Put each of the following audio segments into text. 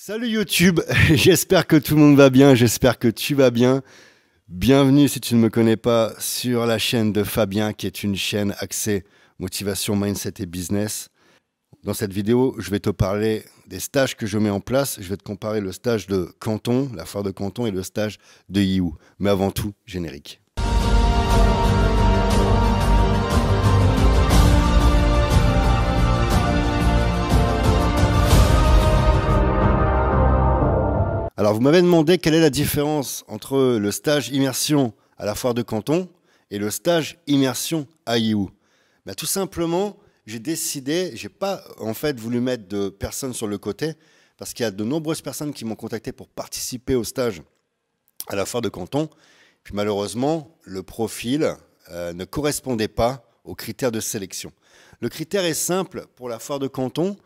Salut YouTube, j'espère que tout le monde va bien, j'espère que tu vas bien. Bienvenue si tu ne me connais pas sur la chaîne de Fabien qui est une chaîne axée motivation, mindset et business. Dans cette vidéo, je vais te parler des stages que je mets en place. Je vais te comparer le stage de Canton, la foire de Canton et le stage de Yiwu. Mais avant tout, générique. Alors, vous m'avez demandé quelle est la différence entre le stage immersion à la foire de Canton et le stage immersion à Yiwu. Ben, tout simplement, j'ai décidé, j'ai pas en fait voulu mettre de personnes sur le côté parce qu'il y a de nombreuses personnes qui m'ont contacté pour participer au stage à la foire de Canton. Puis malheureusement, le profil ne correspondait pas aux critères de sélection. Le critère est simple pour la foire de Canton.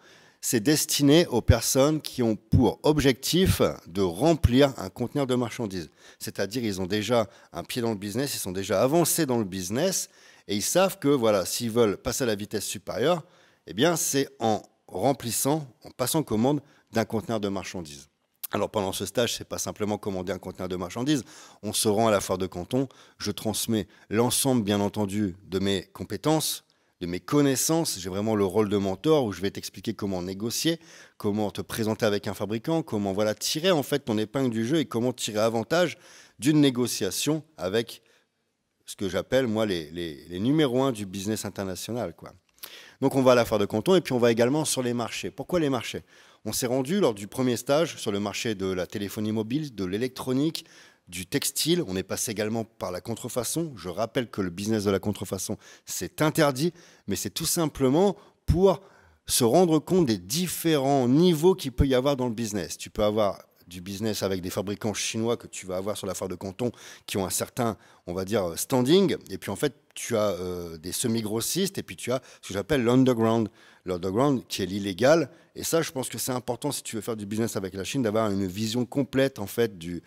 C'est destiné aux personnes qui ont pour objectif de remplir un conteneur de marchandises. C'est-à-dire ils ont déjà un pied dans le business, ils sont déjà avancés dans le business et ils savent que voilà, s'ils veulent passer à la vitesse supérieure, eh bien c'est en remplissant, en passant commande d'un conteneur de marchandises. Alors pendant ce stage, c'est pas simplement commander un conteneur de marchandises, on se rend à la foire de Canton, je transmets l'ensemble bien entendu de mes compétences, de mes connaissances, j'ai vraiment le rôle de mentor où je vais t'expliquer comment négocier, comment te présenter avec un fabricant, comment voilà tirer en fait ton épingle du jeu et comment tirer avantage d'une négociation avec ce que j'appelle moi les numéros 1 du business international, quoi. Donc on va à la foire de Canton et puis on va également sur les marchés. Pourquoi les marchés? On s'est rendu lors du premier stage sur le marché de la téléphonie mobile, de l'électronique, du textile. On est passé également par la contrefaçon. Je rappelle que le business de la contrefaçon, c'est interdit, mais c'est tout simplement pour se rendre compte des différents niveaux qu'il peut y avoir dans le business. Tu peux avoir du business avec des fabricants chinois que tu vas avoir sur la foire de Canton qui ont un certain, on va dire, standing. Et puis en fait, tu as des semi-grossistes et puis tu as ce que j'appelle l'underground. L'underground qui est l'illégal. Et ça, je pense que c'est important si tu veux faire du business avec la Chine d'avoir une vision complète en fait du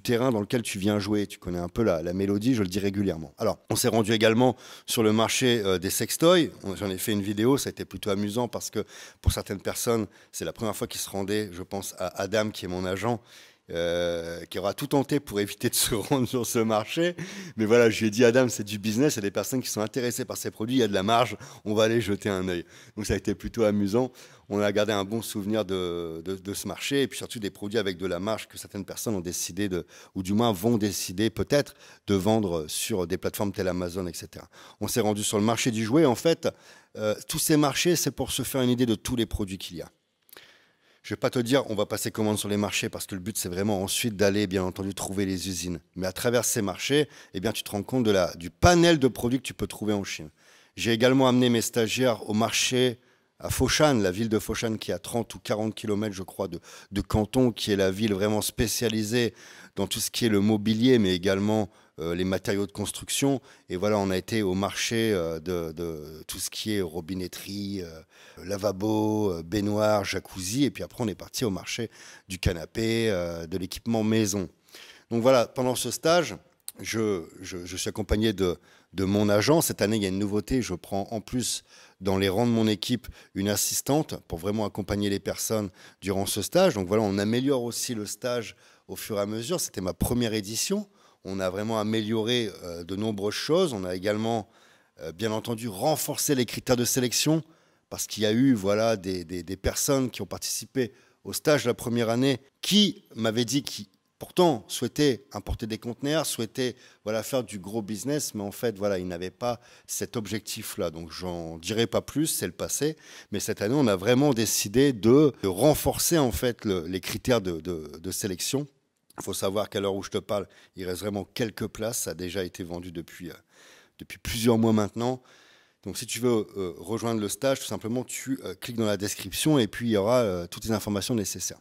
terrain dans lequel tu viens jouer. Tu connais un peu la mélodie, je le dis régulièrement. Alors, on s'est rendu également sur le marché des sextoys. J'en ai fait une vidéo, ça a été plutôt amusant parce que pour certaines personnes, c'est la première fois qu'ils se rendaient, je pense à Adam qui est mon agent, qui aura tout tenté pour éviter de se rendre sur ce marché. Mais voilà, je lui ai dit, Adam, c'est du business, il y a des personnes qui sont intéressées par ces produits, il y a de la marge, on va aller jeter un œil. Donc ça a été plutôt amusant. On a gardé un bon souvenir de ce marché et puis surtout des produits avec de la marge que certaines personnes ont décidé ou du moins vont décider peut-être de vendre sur des plateformes telles Amazon, etc. On s'est rendu sur le marché du jouet. En fait, tous ces marchés, c'est pour se faire une idée de tous les produits qu'il y a. Je ne vais pas te dire on va passer commande sur les marchés parce que le but c'est vraiment ensuite d'aller bien entendu trouver les usines. Mais à travers ces marchés, eh bien, tu te rends compte du panel de produits que tu peux trouver en Chine. J'ai également amené mes stagiaires au marché à Foshan, la ville de Foshan qui est à 30 ou 40 km je crois de Canton, qui est la ville vraiment spécialisée dans tout ce qui est le mobilier mais également les matériaux de construction. Et voilà, on a été au marché de tout ce qui est robinetterie, lavabo, baignoire, jacuzzi. Et puis après, on est parti au marché du canapé, de l'équipement maison. Donc voilà, pendant ce stage, je suis accompagné de mon agent. Cette année, il y a une nouveauté. Je prends en plus dans les rangs de mon équipe une assistante pour vraiment accompagner les personnes durant ce stage. Donc voilà, on améliore aussi le stage au fur et à mesure. C'était ma première édition. On a vraiment amélioré de nombreuses choses. On a également, bien entendu, renforcé les critères de sélection parce qu'il y a eu voilà, des personnes qui ont participé au stage de la première année qui m'avaient dit qu'ils pourtant souhaitaient importer des conteneurs, souhaitaient voilà, faire du gros business, mais en fait, voilà, ils n'avaient pas cet objectif-là. Donc, j'en dirai pas plus, c'est le passé. Mais cette année, on a vraiment décidé de renforcer en fait les critères de sélection. Il faut savoir qu'à l'heure où je te parle, il reste vraiment quelques places. Ça a déjà été vendu depuis plusieurs mois maintenant. Donc si tu veux rejoindre le stage, tout simplement, tu cliques dans la description et puis il y aura toutes les informations nécessaires.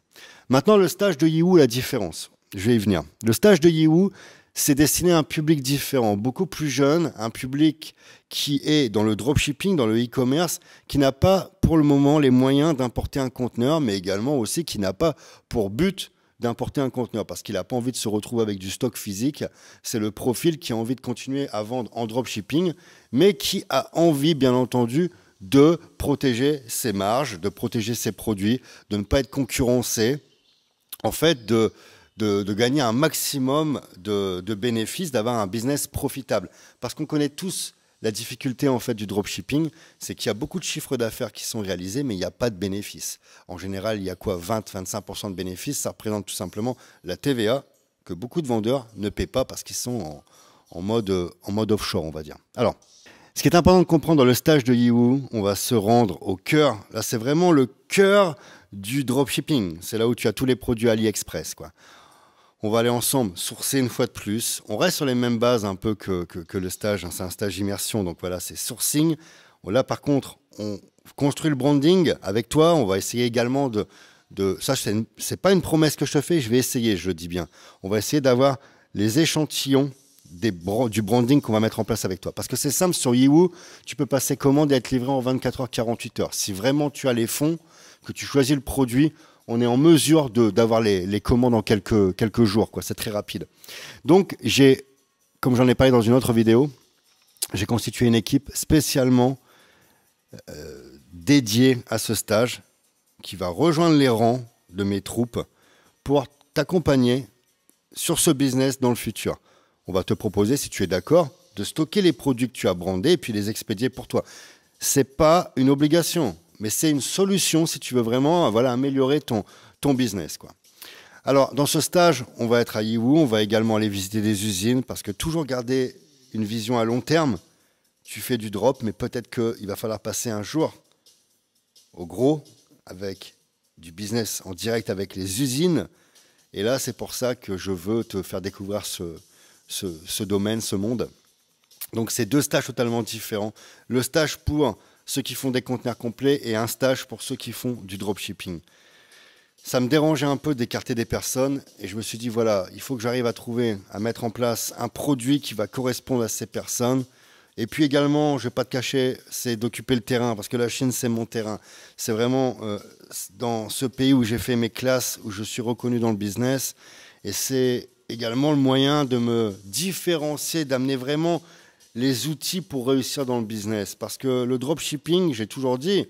Maintenant, le stage de Yiwu, la différence. Je vais y venir. Le stage de Yiwu, c'est destiné à un public différent, beaucoup plus jeune, un public qui est dans le dropshipping, dans le e-commerce, qui n'a pas pour le moment les moyens d'importer un conteneur, mais également aussi qui n'a pas pour but d'importer un conteneur parce qu'il n'a pas envie de se retrouver avec du stock physique. C'est le profil qui a envie de continuer à vendre en dropshipping, mais qui a envie, bien entendu, de protéger ses marges, de protéger ses produits, de ne pas être concurrencé en fait, de gagner un maximum de bénéfices, d'avoir un business profitable. Parce qu'on connaît tous la difficulté en fait du dropshipping, c'est qu'il y a beaucoup de chiffres d'affaires qui sont réalisés, mais il n'y a pas de bénéfices. En général, il y a quoi, 20-25% de bénéfices. Ça représente tout simplement la TVA que beaucoup de vendeurs ne paient pas parce qu'ils sont en mode offshore, on va dire. Alors, ce qui est important de comprendre dans le stage de Yiwu, on va se rendre au cœur. Là, c'est vraiment le cœur du dropshipping. C'est là où tu as tous les produits AliExpress, quoi. On va aller ensemble sourcer une fois de plus. On reste sur les mêmes bases un peu que le stage. C'est un stage immersion, donc voilà, c'est sourcing. Là, par contre, on construit le branding avec toi. On va essayer également ça, c'est pas une promesse que je te fais, je vais essayer, je le dis bien. On va essayer d'avoir les échantillons du branding qu'on va mettre en place avec toi. Parce que c'est simple, sur Yiwu, tu peux passer commande et être livré en 24 heures, 48 heures. Si vraiment tu as les fonds, que tu choisis le produit, on est en mesure d'avoir les commandes en quelques jours, quoi. C'est très rapide. Donc, comme j'en ai parlé dans une autre vidéo, j'ai constitué une équipe spécialement dédiée à ce stage qui va rejoindre les rangs de mes troupes pour t'accompagner sur ce business dans le futur. On va te proposer, si tu es d'accord, de stocker les produits que tu as brandés et puis les expédier pour toi. Ce n'est pas une obligation, mais c'est une solution si tu veux vraiment améliorer ton business, quoi. Alors, dans ce stage, on va être à Yiwu, on va également aller visiter des usines parce que toujours garder une vision à long terme. Tu fais du drop, mais peut-être qu'il va falloir passer un jour au gros avec du business en direct avec les usines. Et là, c'est pour ça que je veux te faire découvrir ce domaine, ce monde. Donc, c'est deux stages totalement différents. Le stage pour ceux qui font des conteneurs complets et un stage pour ceux qui font du dropshipping. Ça me dérangeait un peu d'écarter des personnes et je me suis dit, voilà, il faut que j'arrive à mettre en place un produit qui va correspondre à ces personnes. Et puis également, je ne vais pas te cacher, c'est d'occuper le terrain parce que la Chine, c'est mon terrain. C'est vraiment dans ce pays où j'ai fait mes classes, où je suis reconnu dans le business. Et c'est également le moyen de me différencier, d'amener vraiment les outils pour réussir dans le business. Parce que le dropshipping, j'ai toujours dit,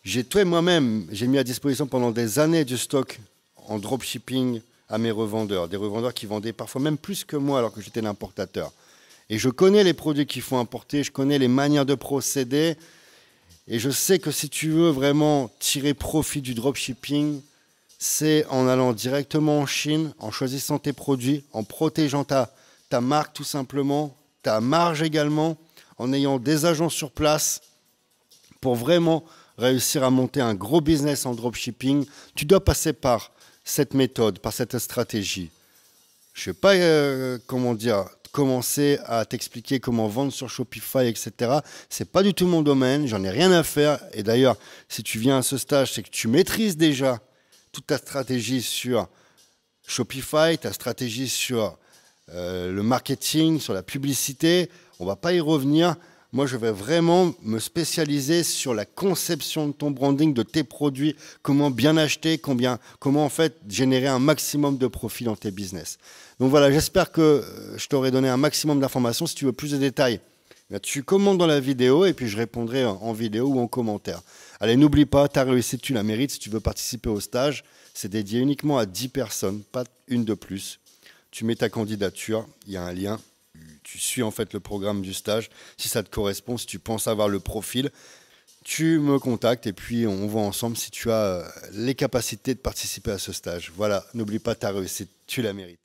j'ai mis à disposition pendant des années du stock en dropshipping à mes revendeurs. Des revendeurs qui vendaient parfois même plus que moi alors que j'étais l'importateur. Et je connais les produits qu'il faut importer, je connais les manières de procéder. Et je sais que si tu veux vraiment tirer profit du dropshipping, c'est en allant directement en Chine, en choisissant tes produits, en protégeant ta marque tout simplement, ta marge également, en ayant des agents sur place pour vraiment réussir à monter un gros business en dropshipping. Tu dois passer par cette méthode, par cette stratégie. Je ne vais pas, commencer à t'expliquer comment vendre sur Shopify, etc. Ce n'est pas du tout mon domaine, j'en ai rien à faire. Et d'ailleurs, si tu viens à ce stage, c'est que tu maîtrises déjà toute ta stratégie sur Shopify, ta stratégie sur le marketing, sur la publicité. On ne va pas y revenir. Moi, je vais vraiment me spécialiser sur la conception de ton branding, de tes produits, comment bien acheter, comment en fait générer un maximum de profit dans tes business. Donc voilà, j'espère que je t'aurai donné un maximum d'informations. Si tu veux plus de détails, tu commentes dans la vidéo et puis je répondrai en vidéo ou en commentaire. Allez, n'oublie pas, ta réussite, tu la mérites. Si tu veux participer au stage, c'est dédié uniquement à 10 personnes, pas une de plus. Tu mets ta candidature, il y a un lien. Tu suis en fait le programme du stage. Si ça te correspond, si tu penses avoir le profil, tu me contactes et puis on voit ensemble si tu as les capacités de participer à ce stage. Voilà, n'oublie pas ta réussite, tu la mérites.